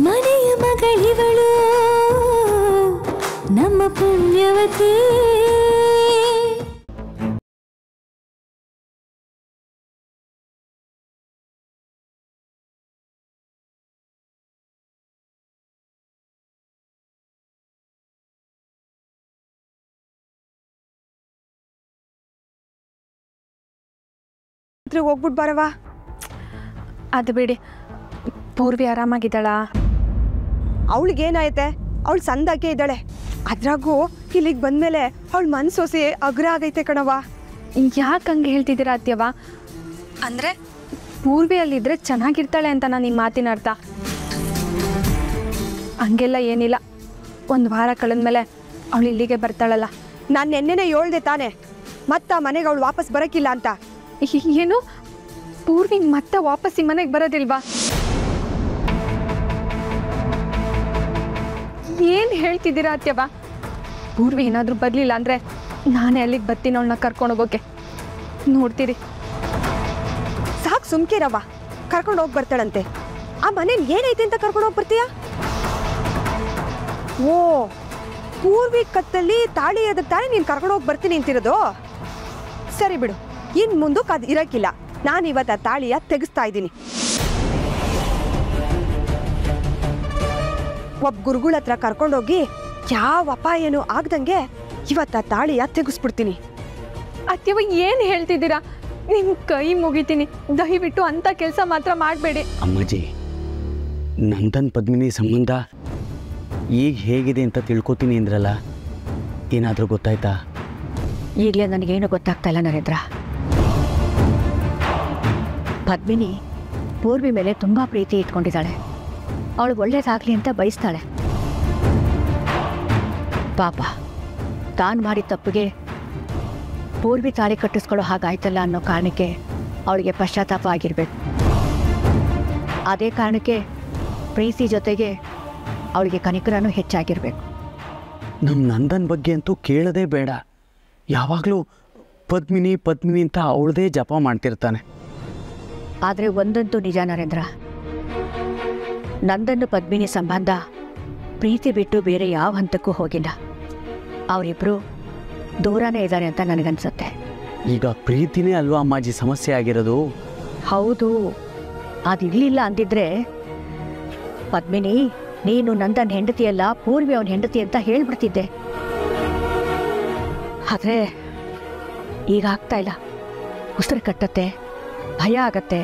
ಮನೆಯ ಮಗಳಿವಳು ನಮ್ಮ ಪುಣ್ಯವತಿ. ಹೋಗ್ಬಿಟ್ಟು ಬರವಾ. ಅದು ಬಿಡಿ, ಪೂರ್ವಿ ಆರಾಮಾಗಿದ್ದಾಳ? ಅವಳಿಗೇನಾಯ್ತೆ, ಅವಳು ಸಂದಾಕೆ ಇದ್ದಾಳೆ. ಅದ್ರಾಗೂ ಇಲ್ಲಿಗೆ ಬಂದ್ಮೇಲೆ ಅವಳ ಮನ್ಸೋಸಿ ಅಗ್ರ ಆಗೈತೆ ಕಣವ. ಯಾಕೆ ಹಂಗೆ ಹೇಳ್ತಿದ್ದೀರಾ ಅತ್ಯವ? ಅಂದರೆ ಪೂರ್ವಿ ಅಲ್ಲಿದ್ದರೆ ಚೆನ್ನಾಗಿರ್ತಾಳೆ ಅಂತ ನಾನು ನಿಮ್ಮ ಮಾತಿನ ಅರ್ಥ. ಹಂಗೆಲ್ಲ ಏನಿಲ್ಲ, ಒಂದು ವಾರ ಕಳೆದ್ಮೇಲೆ ಅವಳು ಇಲ್ಲಿಗೆ ಬರ್ತಾಳಲ್ಲ. ನಾನು ನೆನ್ನೆನೇ ಹೇಳ್ದೆ ತಾನೆ ಮತ್ತ ಮನೆಗೆ ಅವಳು ವಾಪಸ್ ಬರೋಕ್ಕಿಲ್ಲ ಅಂತ. ಏನು, ಪೂರ್ವಿ ಮತ್ತೆ ವಾಪಸ್ ಈ ಮನೆಗೆ ಬರೋದಿಲ್ವಾ? ಏನು ಹೇಳ್ತಿದ್ದೀರಾ ಅತ್ಯವ? ಪೂರ್ವಿ ಏನಾದರೂ ಬರಲಿಲ್ಲ ಅಂದರೆ ನಾನೇ ಅಲ್ಲಿಗೆ ಬರ್ತೀನಿ ಅವಳನ್ನ ಕರ್ಕೊಂಡು ಹೋಗೋಕೆ. ನೋಡ್ತೀರಿ. ಸಾಕು ಸುಮ್ಕಿರವ್ವ, ಕರ್ಕೊಂಡು ಹೋಗಿ ಬರ್ತಾಳಂತೆ. ಆ ಮನೇಲಿ ಏನೈತೆ ಅಂತ ಕರ್ಕೊಂಡು ಹೋಗಿ ಬರ್ತೀಯಾ? ಓ, ಪೂರ್ವಿ ಕತ್ತಲ್ಲಿ ತಾಳಿ ಎದ್ರ ತಾಳಿ ನೀನು ಕರ್ಕೊಂಡು ಹೋಗಿ ಬರ್ತೀನಿ ಅಂತಿರೋದು? ಸರಿ ಬಿಡು, ಇನ್ನು ಮುಂದಕ್ಕೆ ಅದು ಇರೋಕ್ಕಿಲ್ಲ. ನಾನು ಇವತ್ತು ಆ ತಾಳಿಯ ತೆಗೆಸ್ತಾ ಇದ್ದೀನಿ. ಒಬ್ಬ ಗುರುಗಳ ಹತ್ರ ಕರ್ಕೊಂಡೋಗಿ ಯಾವ ಅಪಾಯನೂ ಆಗ್ದಂಗೆ ಇವತ್ತು ಆ ತಾಳಿಯ ತೆಗೆಸ್ಬಿಡ್ತೀನಿ. ಅತ್ಯವ ಏನು ಹೇಳ್ತಿದ್ದೀರಾ? ನಿಮ್ಮ ಕೈ ಮುಗಿತೀನಿ, ದಯವಿಟ್ಟು ಅಂಥ ಕೆಲಸ ಮಾತ್ರ ಮಾಡಬೇಡಿ. ಅಮ್ಮಾಜಿ, ನಂದನ್ ಪದ್ಮಿನಿ ಸಂಬಂಧ ಈಗ ಹೇಗಿದೆ ಅಂತ ತಿಳ್ಕೊತೀನಿ ಅಂದ್ರಲ್ಲ, ಏನಾದರೂ ಗೊತ್ತಾಯ್ತಾ? ಈಗಲೇ ನನಗೇನು ಗೊತ್ತಾಗ್ತಾ ಇಲ್ಲ ನರೇಂದ್ರ. ಪದ್ಮಿನಿ ಪೂರ್ವಿ ಮೇಲೆ ತುಂಬ ಪ್ರೀತಿ ಇಟ್ಕೊಂಡಿದ್ದಾಳೆ. ಅವಳು ಒಳ್ಳೇದಾಗಲಿ ಅಂತ ಬಯಸ್ತಾಳೆ. ಪಾಪ ತಾನು ಮಾಡಿದ ತಪ್ಪಿಗೆ ಪೂರ್ವಿ ತಾಳಿ ಕಟ್ಟಿಸ್ಕೊಳ್ಳೋ ಹಾಗಾಯ್ತಲ್ಲ ಅನ್ನೋ ಕಾರಣಕ್ಕೆ ಅವಳಿಗೆ ಪಶ್ಚಾತ್ತಾಪ ಆಗಿರಬೇಕು. ಅದೇ ಕಾರಣಕ್ಕೆ ಪ್ರೀತಿ ಜೊತೆಗೆ ಅವಳಿಗೆ ಕನಿಕರನೂ ಹೆಚ್ಚಾಗಿರಬೇಕು. ನಮ್ಮ ನಂದನ್ ಬಗ್ಗೆ ಅಂತೂ ಕೇಳೋದೇ ಬೇಡ. ಯಾವಾಗಲೂ ಪದ್ಮಿನಿ ಪದ್ಮಿನಿ ಅಂತ ಅವಳದೇ ಜಪ ಮಾಡ್ತಿರ್ತಾನೆ. ಆದರೆ ಒಂದಂತೂ ನಿಜ ನರೇಂದ್ರ, ನಂದನ್ನು ಪದ್ಮಿನಿ ಸಂಬಂಧ ಪ್ರೀತಿ ಬಿಟ್ಟು ಬೇರೆ ಯಾವ ಹಂತಕ್ಕೂ ಹೋಗಿಲ್ಲ. ಅವರಿಬ್ಬರು ದೂರನೇ ಇದ್ದಾರೆ ಅಂತ ನನಗನ್ಸುತ್ತೆ. ಈಗ ಪ್ರೀತಿನೇ ಅಲ್ವಾ ಅಮ್ಮಾಜಿ ಸಮಸ್ಯೆ ಆಗಿರೋದು? ಹೌದು, ಅದಿರಲಿಲ್ಲ ಅಂದಿದ್ರೆ ಪದ್ಮಿನಿ ನೀನು ನಂದನ್ ಹೆಂಡತಿಯಲ್ಲ, ಪೂರ್ವಿ ಅವನ ಹೆಂಡತಿ ಅಂತ ಹೇಳ್ಬಿಡ್ತಿದ್ದೆ. ಆದರೆ ಈಗ ಆಗ್ತಾ ಇಲ್ಲ. ಉಸಿರು ಕಟ್ಟತ್ತೆ, ಭಯ ಆಗತ್ತೆ.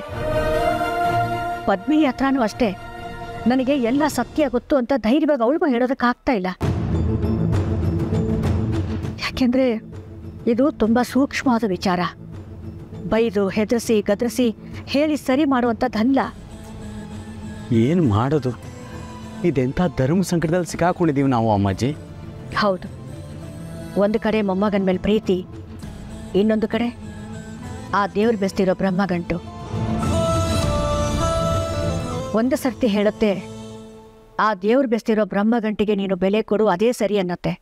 ಪದ್ಮಿನಿ ಹತ್ರನೂ ಅಷ್ಟೇ, ನನಗೆ ಎಲ್ಲ ಸತ್ಯ ಗೊತ್ತು ಅಂತ ಧೈರ್ಯವಾಗಿ ಅವಳಿಗೂ ಹೇಳೋದಕ್ಕಾಗ್ತಾ ಇಲ್ಲ. ಯಾಕೆಂದರೆ ಇದು ತುಂಬ ಸೂಕ್ಷ್ಮವಾದ ವಿಚಾರ. ಬೈದು ಹೆದರಿಸಿ ಗದರಿಸಿ ಹೇಳಿ ಸರಿ ಮಾಡುವಂಥದ್ದಲ್ಲ. ಏನು ಮಾಡೋದು? ಇದೆಂಥ ಧರ್ಮ ಸಂಕಟದಲ್ಲಿ ಸಿಕ್ಕಾಕೊಂಡಿದ್ದೀವಿ ನಾವು ಅಮ್ಮಾಜಿ. ಹೌದು, ಒಂದು ಕಡೆ ಮೊಮ್ಮಗನ ಮೇಲೆ ಪ್ರೀತಿ, ಇನ್ನೊಂದು ಕಡೆ ಆ ದೇವ್ರು ಬೆಸ್ತಿರೋ ಬ್ರಹ್ಮಗಂಟು. ಒಂದು ಸರ್ತಿ ಹೇಳುತ್ತೆ, ಆ ದೇವ್ರು ಬೆಸ್ತಿರೋ ಬ್ರಹ್ಮಗಂಟಿಗೆ ನೀನು ಬೆಲೆ ಕೊಡು, ಅದೇ ಸರಿ ಅನ್ನತ್ತೆ.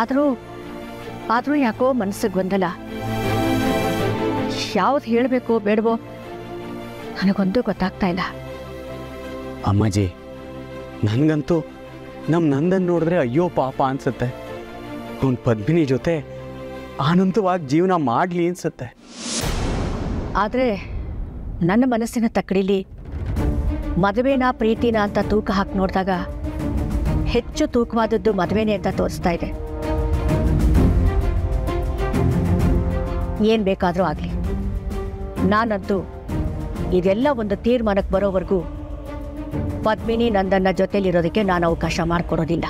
ಆದರೂ ಯಾಕೋ ಮನಸ್ಸಿಗೆ ಗೊಂದಲ. ಯಾವ್ದು ಹೇಳಬೇಕೋ ಬೇಡವೋ ನನಗೊಂದು ಗೊತ್ತಾಗ್ತಾ ಇಲ್ಲ. ಅಮ್ಮಾಜಿ, ನನಗಂತೂ ನಮ್ಮ ನಂದನ್ ನೋಡಿದ್ರೆ ಅಯ್ಯೋ ಪಾಪ ಅನ್ಸುತ್ತೆ. ಅವ್ನು ಪದ್ಮಿನಿ ಜೊತೆ ಆನಂದವಾಗಿ ಜೀವನ ಮಾಡಲಿ ಅನ್ಸುತ್ತೆ. ಆದರೆ ನನ್ನ ಮನಸ್ಸಿನ ತಕ್ಕಡಿಲಿ ಮದುವೆನ ಪ್ರೀತಿನ ಅಂತ ತೂಕ ಹಾಕಿ ನೋಡಿದಾಗ ಹೆಚ್ಚು ತೂಕವಾದದ್ದು ಮದುವೆನೇ ಅಂತ ತೋರಿಸ್ತಾ ಇದೆ. ಏನು ಬೇಕಾದರೂ ಆಗಲಿ, ನಾನಂತೂ ಇದೆಲ್ಲ ಒಂದು ತೀರ್ಮಾನಕ್ಕೆ ಬರೋವರೆಗೂ ಪದ್ಮಿನಿ ನಂದನ್ನ ಜೊತೆಲಿರೋದಕ್ಕೆ ನಾನು ಅವಕಾಶ ಮಾಡಿಕೊಡೋದಿಲ್ಲ.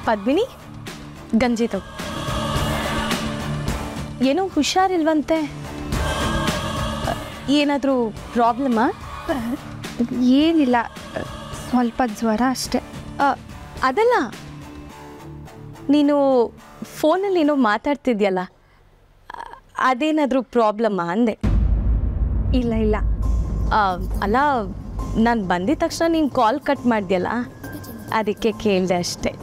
ಪದ್ಮಿನಿ, ಗಂಜಿತು ಏನೋ ಹುಷಾರಿಲ್ವಂತೆ. ಏನಾದರೂ ಪ್ರಾಬ್ಲಮ್ಮಾ? ಏನಿಲ್ಲ, ಸ್ವಲ್ಪ ಜ್ವರ ಅಷ್ಟೆ. ಅದಲ್ಲ, ನೀನು ಫೋನಲ್ಲಿ ಏನೋ ಮಾತಾಡ್ತಿದ್ಯಲ್ಲ, ಅದೇನಾದರೂ ಪ್ರಾಬ್ಲಮ್ಮಾ ಅಂದೆ. ಇಲ್ಲ ಇಲ್ಲ, ಅಲ್ಲ, ನಾನು ಬಂದಿದ ತಕ್ಷಣ ನೀನು ಕಾಲ್ ಕಟ್ ಮಾಡಿದ್ಯಲ್ಲ, ಅದಕ್ಕೆ ಕೇಳಿದೆ ಅಷ್ಟೆ.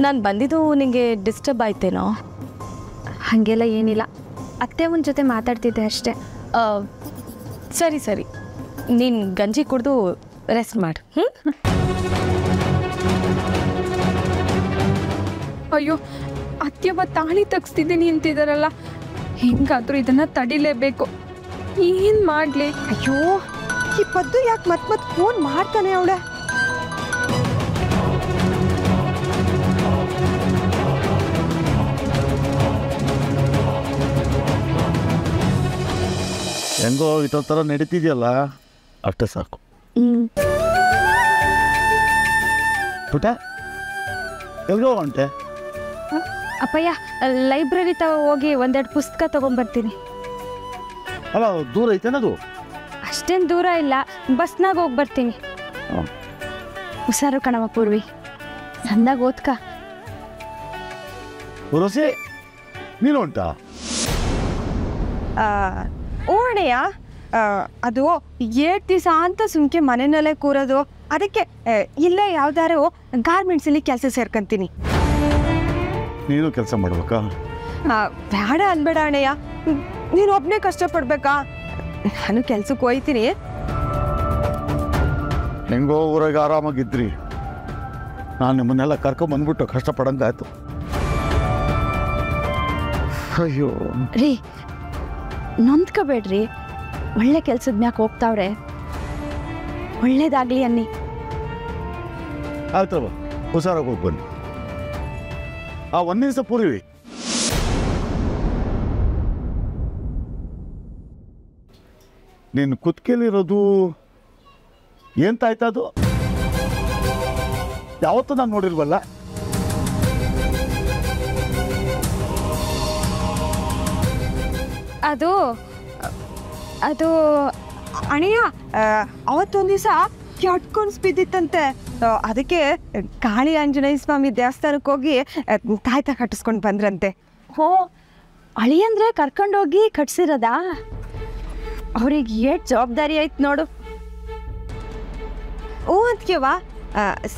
ನಾನು ಬಂದಿದ್ದು ನಿಮಗೆ ಡಿಸ್ಟರ್ಬ್ ಆಯ್ತೇನೋ? ಹಾಗೆಲ್ಲ ಏನಿಲ್ಲ, ಅತ್ತೆ ಒಂದು ಜೊತೆ ಮಾತಾಡ್ತಿದ್ದೆ ಅಷ್ಟೇ. ಸರಿ ಸರಿ, ನೀನು ಗಂಜಿ ಕುಡಿದು ರೆಸ್ಟ್ ಮಾಡು. ಅಯ್ಯೋ, ಅತ್ಯವ ತಾಳಿ ತಗ್ಸ್ತಿದ್ದೀನಿ ಅಂತಿದ್ದಾರಲ್ಲ, ಹೆಂಗಾದ್ರೂ ಇದನ್ನ ತಡಿಲೇಬೇಕು. ಏನು ಮಾಡಲಿ? ಅಯ್ಯೋ, ಈ ಪದ್ದು ಯಾಕೆ ಮತ್ತೆ ಫೋನ್ ಮಾಡ್ತಾನೆ ಅವಳ? ಹೆಂಗೋ ಇದೊಂಥರ ನಡೀತಿದೆಯಲ್ಲ, ಅಷ್ಟೇ ಸಾಕು. ಪುಟ ಎಲ್ಗೋ ಹೊಂಟೆ? ಅಪ್ಪಯ್ಯ, ಲೈಬ್ರರಿ ಹೋಗಿ ಒಂದೆರಡು ಪುಸ್ತಕ ತಗೊಂಡ್ಬರ್ತೀನಿ. ಅಲ್ಲ, ದೂರ ಐತೇನದು? ಅಷ್ಟೇನು ದೂರ ಇಲ್ಲ, ಬಸ್ನಾಗ ಹೋಗಿ ಬರ್ತೀನಿ. ಹುಷಾರು ಕಣವ ಪೂರ್ವಿ, ಸಂದಾಗ ಓದ್ಕ. ರೋಸಿ, ನೀನು ಹೊಂಟ? ಓಣೆಯ ಅದು 7 ದಿವಸ ಅಂತ ಸುಮ್ಕೆ ಮನೆಯಲ್ಲೇ ಕೂರೋದು, ಅದಕ್ಕೆ ಇಲ್ಲೇ ಯಾವ್ದಾರು ಗಾರ್ಮೆಂಟ್ಸಲ್ಲಿ ಕೆಲಸ ಸೇರ್ಕೊಂತೀನಿ. ನೀನು ಕೆಲಸ ಮಾಡ್ಬೇಕಾ? ಬೇಡ ಅನ್ಬೇಡ ಅಣ್ಣಯ್ಯ, ನೀನು ಒಬ್ಬನೇ ಕಷ್ಟಪಡ್ಬೇಕಾ? ನಾನು ಕೆಲ್ಸಕ್ಕೆ ಹೋಯ್ತೀನಿ. ಹೆಂಗೋ ಊರಾಗ ಆರಾಮಾಗಿದ್ರಿ, ನಾನು ನಿಮ್ಮನ್ನೆಲ್ಲ ಕರ್ಕೊಂಬಂದ್ಬಿಟ್ಟು ಕಷ್ಟಪಡಂಗಾಯ್ತು. ಅಯ್ಯೋ ರೀ, ನೊಂದ್ಕೋಬೇಡ್ರಿ, ಒಳ್ಳೆ ಕೆಲ್ಸದ ಮ್ಯಾಕೆ ಹೋಗ್ತಾವ್ರೆ, ಒಳ್ಳೇದಾಗ್ಲಿ ಅನ್ನಿ. ಆಯ್ತವ, ಹುಷಾರಾಗಿ ಹೋಗಿ ಬನ್ನಿ. ಒಂದು ನಿಮಿಷ ಪೂರ್ವಿ, ನೀನು ಕುತ್ಕೆಲಿರೋದು ಎಂತಾಯ್ತದು? ಯಾವತ್ತೂ ನಾನು ನೋಡಿಲ್ವಲ್ಲ. ಅದು ಅದು ಅಣ್ಣಯ್ಯ, ಅವತ್ತೊಂದು ದಿವಸ ಕೆಟ್ಕೊಂಡು ಬಿದ್ದಿತ್ತಂತೆ, ಅದಕ್ಕೆ ಕಾಳಿ ಆಂಜನೇಯ ಸ್ವಾಮಿ ದೇವಸ್ಥಾನಕ್ಕೆ ಹೋಗಿ ತಾಯ್ತ ಕಟ್ಟಿಸ್ಕೊಂಡು ಬಂದ್ರಂತೆ. ಹೋ, ಅಳಿಯಂದ್ರೆ ಕರ್ಕೊಂಡೋಗಿ ಕಟ್ಸಿರೋದಾ? ಅವ್ರಿಗೆ ಏಟ್ ಜವಾಬ್ದಾರಿ ಆಯ್ತು ನೋಡು. ಓ ಅದಕ್ಕೆವಾ?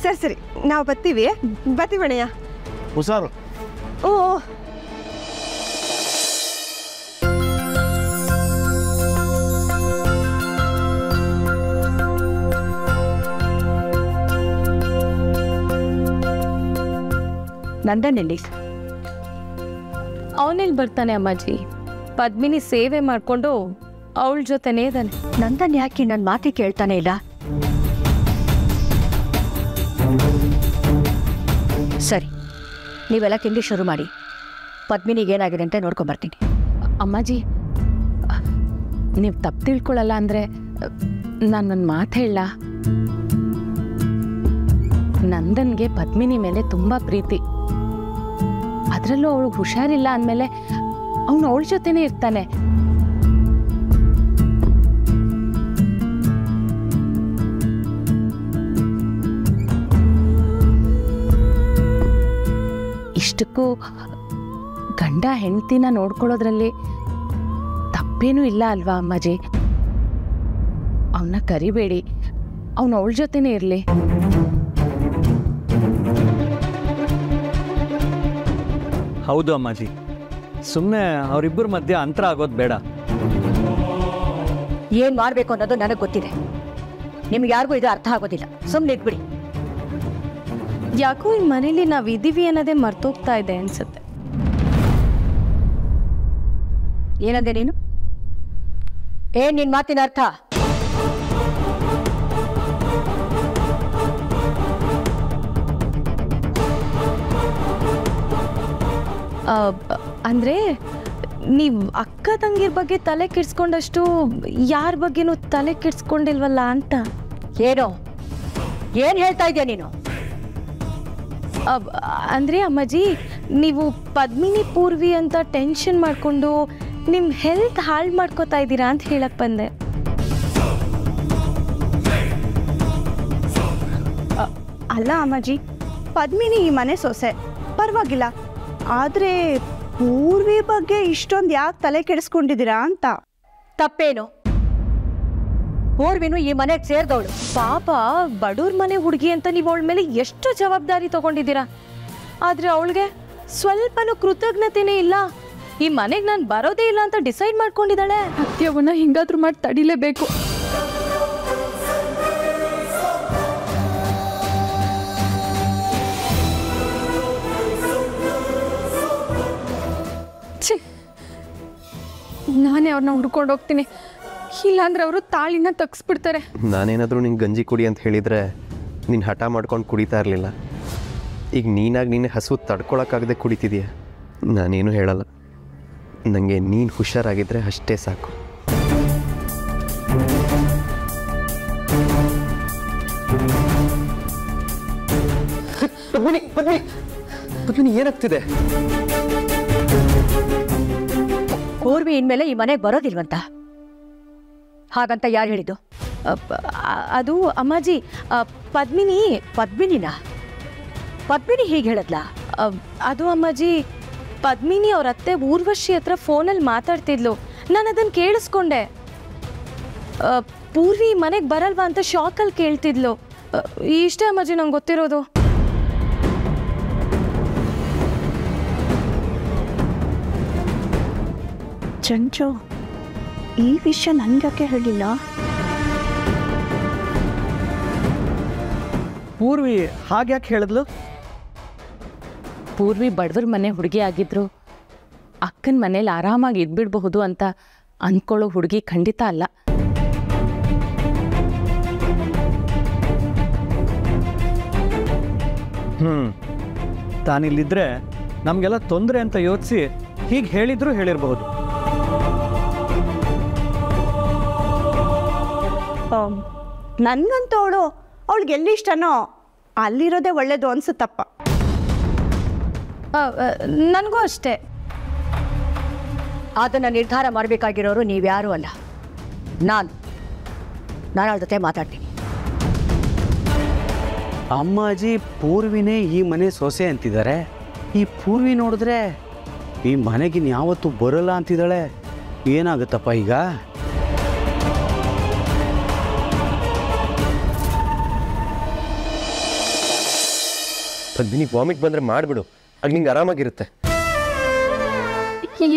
ಸರಿ ಸರಿ, ನಾವು ಬರ್ತೀವಿ ಅಣ್ಣಯ್ಯ. ಹುಷಾರು. ಓ ನಂದನೆಲ್ಲಿ? ಅವನೆಲ್ಲಿ ಬರ್ತಾನೆ ಅಮ್ಮಾಜಿ? ಪದ್ಮಿನಿ ಸೇವೆ ಮಾಡಿಕೊಂಡು ಅವಳ ಜೊತೆನೇ ಇದ್ದಾನೆ. ನಂದನ್ ಯಾಕೆ ನನ್ನ ಮಾತಿ ಕೇಳ್ತಾನೆ ಇಲ್ಲ? ಸರಿ, ನೀವೆಲ್ಲ ತಿಂಡಿ ಶುರು ಮಾಡಿ, ಪದ್ಮಿನಿಗೆ ಏನಾಗಿದೆ ಅಂತ ನೋಡ್ಕೊಂಬರ್ತೀನಿ. ಅಮ್ಮಾಜಿ, ನೀವು ತಪ್ಪು ತಿಳ್ಕೊಳ್ಳಲ್ಲ ಅಂದರೆ ನಾನೊಂದು ಮಾತು ಹೇಳ. ನಂದನ್ಗೆ ಪದ್ಮಿನಿ ಮೇಲೆ ತುಂಬ ಪ್ರೀತಿ, ಅದರಲ್ಲೂ ಅವಳಿಗೆ ಹುಷಾರಿಲ್ಲ ಅಂದಮೇಲೆ ಅವನು ಅವಳ ಜೊತೆನೇ ಇರ್ತಾನೆ. ಇಷ್ಟಕ್ಕೂ ಗಂಡ ಹೆಂಡತಿನ ನೋಡ್ಕೊಳ್ಳೋದ್ರಲ್ಲಿ ತಪ್ಪೇನೂ ಇಲ್ಲ ಅಲ್ವಾ ಅಮ್ಮಾಜಿ? ಅವನ್ನ ಕರಿಬೇಡಿ, ಅವನು ಅವಳ ಜೊತೆನೇ ಇರಲಿ. ಹೌದು ಅಮ್ಮಾಜಿ, ಸುಮ್ಮನೆ ಅವರಿಬ್ಬರ ಮಧ್ಯೆ ಅಂತರ ಆಗೋದು ಬೇಡ. ಏನು ಮಾಡಬೇಕು ಅನ್ನೋದು ನನಗೆ ಗೊತ್ತಿದೆ, ನಿಮ್ಗೆ ಯಾರಿಗೂ ಇದು ಅರ್ಥ ಆಗೋದಿಲ್ಲ. ಸುಮ್ಮನೆ ಇಟ್ಬಿಡಿ. ಯಾಕೋ ಈ ಮನೇಲಿ ನಾವು ಇದ್ದೀವಿ ಅನ್ನೋದೇ ಮರ್ತೋಗ್ತಾ ಇದೆ ಅನ್ಸುತ್ತೆ. ಏನಂದೆ ನೀನು? ಏನ್ ನಿನ್ ಮಾತಿನ ಅರ್ಥ? ಅಂದರೆ ನೀವು ಅಕ್ಕ ತಂಗಿರ ಬಗ್ಗೆ ತಲೆ ಕೆಡ್ಸ್ಕೊಂಡಷ್ಟು ಯಾರ ಬಗ್ಗೆನೂ ತಲೆ ಕೆಡ್ಸ್ಕೊಂಡಿಲ್ವಲ್ಲ ಅಂತ. ಏನೋ ಏನು ಹೇಳ್ತಾ ಇದೆಯಾ ನೀನು? ಅಂದರೆ ಅಮ್ಮಾಜಿ, ನೀವು ಪದ್ಮಿನಿ ಪೂರ್ವಿ ಅಂತ ಟೆನ್ಷನ್ ಮಾಡಿಕೊಂಡು ನಿಮ್ಮ ಹೆಲ್ತ್ ಹಾಳು ಮಾಡ್ಕೋತಾ ಇದ್ದೀರಾ ಅಂತ ಹೇಳಕ್ಕೆ ಬಂದೆ. ಅಲ್ಲ ಅಮ್ಮಾಜಿ, ಪದ್ಮಿನಿ ಈ ಮನೆ ಸೊಸೆ, ಪರವಾಗಿಲ್ಲ. ಆದರೆ ಪೂರ್ವಿ ಬಗ್ಗೆ ಇಷ್ಟೊಂದು ಯಾಕೆ ತಲೆ ಕೆಡಿಸ್ಕೊಂಡಿದ್ದೀರಾ ಅಂತ. ತಪ್ಪೇನು? ಪೂರ್ವಿನು ಈ ಮನೆಗೆ ಸೇರಿದವಳು. ಪಾಪ ಬಡವ್ರ ಮನೆ ಹುಡುಗಿ ಅಂತ ನೀವು ಅವಳ ಮೇಲೆ ಎಷ್ಟು ಜವಾಬ್ದಾರಿ ತಗೊಂಡಿದ್ದೀರಾ. ಆದರೆ ಅವಳಿಗೆ ಸ್ವಲ್ಪನೂ ಕೃತಜ್ಞತೆನೇ ಇಲ್ಲ. ಈ ಮನೆಗೆ ನಾನು ಬರೋದೇ ಇಲ್ಲ ಅಂತ ಡಿಸೈಡ್ ಮಾಡ್ಕೊಂಡಿದ್ದಾಳೆ. ಅತ್ಯವನ್ನ ಹಿಂಗಾದ್ರೂ ಮಾಡಿ ತಡಿಲೇಬೇಕು. ನಾನೇ ಅವ್ರನ್ನ ಹುಡ್ಕೊಂಡು ಹೋಗ್ತೀನಿ, ಇಲ್ಲಾಂದ್ರೆ ಅವರು ತಾಳಿನ ತಗ್ಸ್ಬಿಡ್ತಾರೆ. ನಾನೇನಾದರೂ ನಿಂಗೆ ಗಂಜಿ ಕುಡಿ ಅಂತ ಹೇಳಿದರೆ ನೀನು ಹಠ ಮಾಡ್ಕೊಂಡು ಕುಡಿತಾ ಇರಲಿಲ್ಲ. ಈಗ ನೀನಾಗಿ ನೀನೇ ಹಸು ತಡ್ಕೊಳಕ್ಕಾಗದೆ ಕುಡಿತಿದೀಯ. ನಾನೇನು ಹೇಳಲ್ಲ, ನನಗೆ ನೀನು ಹುಷಾರಾಗಿದ್ದರೆ ಅಷ್ಟೇ ಸಾಕು. ಪದ್ಮಿನಿ ಏನಾಗ್ತಿದೆ? ಪೂರ್ವಿ ಇನ್ಮೇಲೆ ಈ ಮನೆಗೆ ಬರೋದಿಲ್ವಂತ. ಹಾಗಂತ ಯಾರು ಹೇಳಿದ್ದು? ಅದು ಅಮ್ಮಾಜಿ, ಪದ್ಮಿನಿನ ಹೀಗೆ ಹೇಳದ್ಲ? ಅದು ಅಮ್ಮಾಜಿ, ಪದ್ಮಿನಿ ಅವ್ರ ಅತ್ತೆ ಊರ್ವಶಿ ಹತ್ರ ಫೋನಲ್ಲಿ ಮಾತಾಡ್ತಿದ್ಲು. ನಾನು ಅದನ್ನು ಕೇಳಿಸ್ಕೊಂಡೆ. ಪೂರ್ವಿ ಮನೆಗೆ ಬರಲ್ವಾ ಅಂತ ಶಾಕಲ್ಲಿ ಕೇಳ್ತಿದ್ಲು. ಇಷ್ಟೇ ಅಮ್ಮಾಜಿ ನಂಗೆ ಗೊತ್ತಿರೋದು. ಚಂಚು, ಈ ವಿಷಯ ನನಗ್ಯಾಕೆ ಹೇಳಿಲ್ಲ? ಪೂರ್ವಿ ಹಾಗ್ಯಾಕೆ ಹೇಳಿದ್ಲು? ಪೂರ್ವಿ ಬಡವ್ರ ಮನೆ ಹುಡುಗಿ ಆಗಿದ್ರು ಅಕ್ಕನ ಮನೇಲಿ ಆರಾಮಾಗಿ ಇದ್ಬಿಡಬಹುದು ಅಂತ ಅಂದ್ಕೊಳ್ಳೋ ಹುಡುಗಿ ಖಂಡಿತ ಅಲ್ಲ. ತಾನಿಲ್ಲಿದ್ರೆ ನಮಗೆಲ್ಲ ತೊಂದರೆ ಅಂತ ಯೋಚಿಸಿ ಹೀಗೆ ಹೇಳಿದ್ರು ಹೇಳಿರಬಹುದು. ನನ್ಗಂತೂ ಅವಳಿಗೆ ಎಲ್ಲಿ ಇಷ್ಟನೋ ಅಲ್ಲಿರೋದೇ ಒಳ್ಳೇದು ಅನ್ಸುತ್ತಪ್ಪ. ನನಗೂ ಅಷ್ಟೇ. ಅದನ್ನು ನಿರ್ಧಾರ ಮಾಡಬೇಕಾಗಿರೋರು ನೀವ್ಯಾರೂ ಅಲ್ಲ, ನಾನು ಅವಳ ಜೊತೆ ಮಾತಾಡ್ತೀನಿ. ಅಮ್ಮಾಜಿ ಪೂರ್ವಿನೇ ಈ ಮನೆ ಸೊಸೆ ಅಂತಿದ್ದಾರೆ. ಈ ಪೂರ್ವಿ ನೋಡಿದ್ರೆ ಈ ಮನೆಗಿನ್ ಯಾವತ್ತೂ ಬರೋಲ್ಲ ಅಂತಿದ್ದಾಳೆ. ಏನಾಗುತ್ತಪ್ಪ ಈಗ? ಪದ್ಮಿನಿ ವಾಮಿಟ್ ಬಂದರೆ ಮಾಡಿಬಿಡು, ಆಗ ನಿಂಗೆ ಆರಾಮಾಗಿರುತ್ತೆ.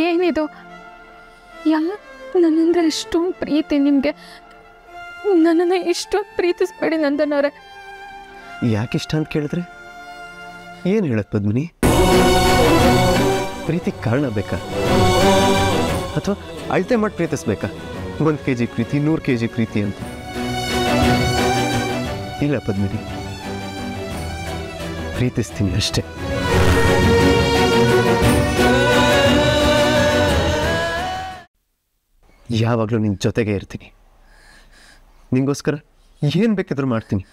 ಏನಿದು? ನನ್ನಂದ್ರೆ ಎಷ್ಟೊಂದು ಪ್ರೀತಿ ನಿಮಗೆ. ನನ್ನನ್ನು ಇಷ್ಟೊಂದು ಪ್ರೀತಿಸ್ಬೇಡಿ ನಂದನವ್ರೆ. ಯಾಕೆ ಇಷ್ಟ ಅಂತ ಕೇಳಿದ್ರೆ ಏನು ಹೇಳತ್ ಪದ್ಮಿನಿ? ಪ್ರೀತಿ ಕಾರಣ ಬೇಕಾ, ಅಥವಾ ಅಳತೆ ಮಾಡಿ ಪ್ರೀತಿಸ್ಬೇಕಾ? 1 kg ಪ್ರೀತಿ, 100 kg ಪ್ರೀತಿ ಅಂತ ಇಲ್ಲ ಪದ್ಮಿನಿ, ಪ್ರೀತಿಸ್ತೀನಿ ಅಷ್ಟೇ. ಯಾವಾಗಲೂ ನಿನ್ನ ಜೊತೆಗೆ ಇರ್ತೀನಿ. ನಿಂಗೋಸ್ಕರ ಏನು ಬೇಕಿದ್ರೂ ಮಾಡ್ತೀನಿ.